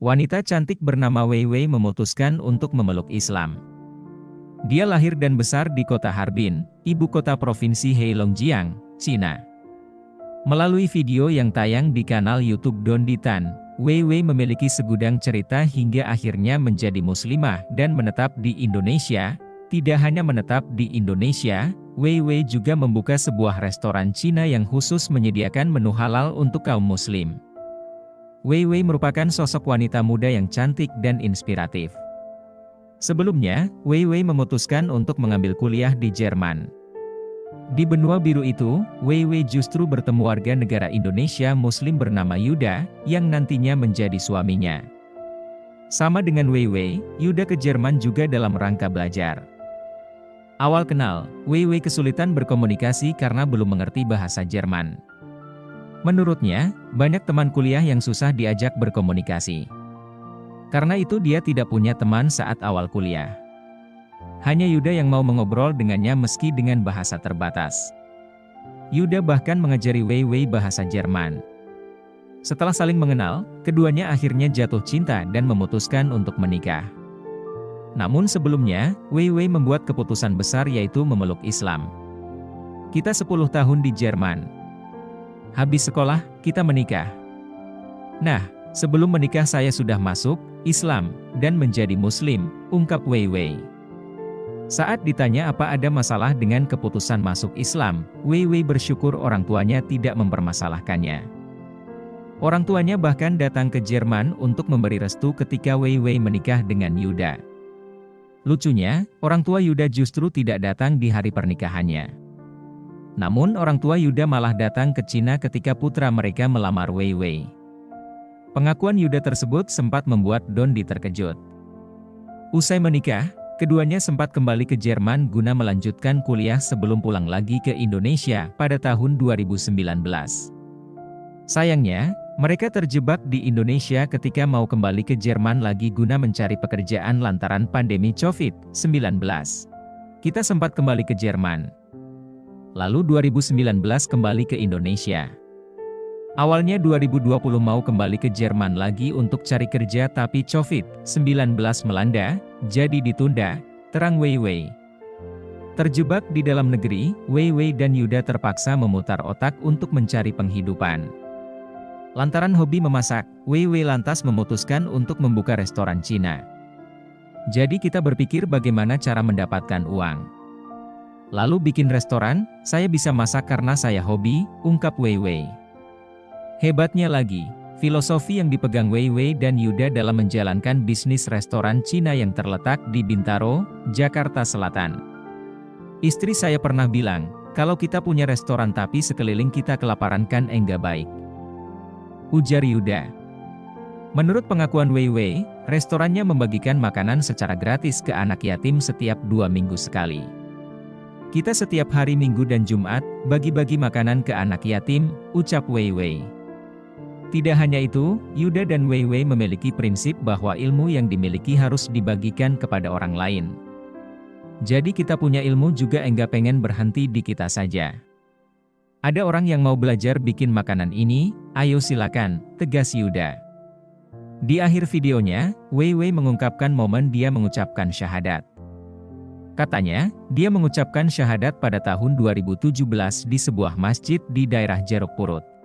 Wanita cantik bernama Wei Wei memutuskan untuk memeluk Islam. Dia lahir dan besar di kota Harbin, ibu kota provinsi Heilongjiang, Cina. Melalui video yang tayang di kanal YouTube Don Ditan, Wei Wei memiliki segudang cerita hingga akhirnya menjadi muslimah dan menetap di Indonesia. Tidak hanya menetap di Indonesia, Wei Wei juga membuka sebuah restoran Cina yang khusus menyediakan menu halal untuk kaum muslim. Wei Wei merupakan sosok wanita muda yang cantik dan inspiratif. Sebelumnya, Wei Wei memutuskan untuk mengambil kuliah di Jerman. Di benua biru itu, Wei Wei justru bertemu warga negara Indonesia Muslim bernama Yuda, yang nantinya menjadi suaminya. Sama dengan Wei Wei, Yuda ke Jerman juga dalam rangka belajar. Awal kenal, Wei Wei kesulitan berkomunikasi karena belum mengerti bahasa Jerman. Menurutnya, banyak teman kuliah yang susah diajak berkomunikasi. Karena itu dia tidak punya teman saat awal kuliah. Hanya Yuda yang mau mengobrol dengannya meski dengan bahasa terbatas. Yuda bahkan mengajari Wei Wei bahasa Jerman. Setelah saling mengenal, keduanya akhirnya jatuh cinta dan memutuskan untuk menikah. Namun sebelumnya, Wei Wei membuat keputusan besar yaitu memeluk Islam. Kita 10 tahun di Jerman. Habis sekolah, kita menikah. Nah, sebelum menikah saya sudah masuk Islam dan menjadi Muslim, ungkap Wei Wei. Saat ditanya apa ada masalah dengan keputusan masuk Islam, Wei Wei bersyukur orang tuanya tidak mempermasalahkannya. Orang tuanya bahkan datang ke Jerman untuk memberi restu ketika Wei Wei menikah dengan Yuda. Lucunya, orang tua Yuda justru tidak datang di hari pernikahannya. Namun orang tua Yuda malah datang ke Cina ketika putra mereka melamar Wei Wei. Pengakuan Yuda tersebut sempat membuat Dondi terkejut. Usai menikah, keduanya sempat kembali ke Jerman guna melanjutkan kuliah sebelum pulang lagi ke Indonesia pada tahun 2019. Sayangnya, mereka terjebak di Indonesia ketika mau kembali ke Jerman lagi guna mencari pekerjaan lantaran pandemi COVID-19. Kita sempat kembali ke Jerman. Lalu 2019 kembali ke Indonesia. Awalnya 2020 mau kembali ke Jerman lagi untuk cari kerja tapi COVID-19 melanda, jadi ditunda, terang Wei Wei. Terjebak di dalam negeri, Wei Wei dan Yuda terpaksa memutar otak untuk mencari penghidupan. Lantaran hobi memasak, Wei Wei lantas memutuskan untuk membuka restoran Cina. Jadi kita berpikir bagaimana cara mendapatkan uang. Lalu bikin restoran, saya bisa masak karena saya hobi, ungkap Wei Wei. Hebatnya lagi, filosofi yang dipegang Wei Wei dan Yuda dalam menjalankan bisnis restoran Cina yang terletak di Bintaro, Jakarta Selatan. Istri saya pernah bilang, kalau kita punya restoran tapi sekeliling kita kelaparan kan enggak baik. Ujar Yuda. Menurut pengakuan Wei Wei, restorannya membagikan makanan secara gratis ke anak yatim setiap 2 minggu sekali. Kita setiap hari Minggu dan Jumat, bagi-bagi makanan ke anak yatim, ucap Wei Wei. Tidak hanya itu, Yuda dan Wei Wei memiliki prinsip bahwa ilmu yang dimiliki harus dibagikan kepada orang lain. Jadi kita punya ilmu juga enggak pengen berhenti di kita saja. Ada orang yang mau belajar bikin makanan ini, ayo silakan, tegas Yuda. Di akhir videonya, Wei Wei mengungkapkan momen dia mengucapkan syahadat. Katanya, dia mengucapkan syahadat pada tahun 2017 di sebuah masjid di daerah Jeruk Purut.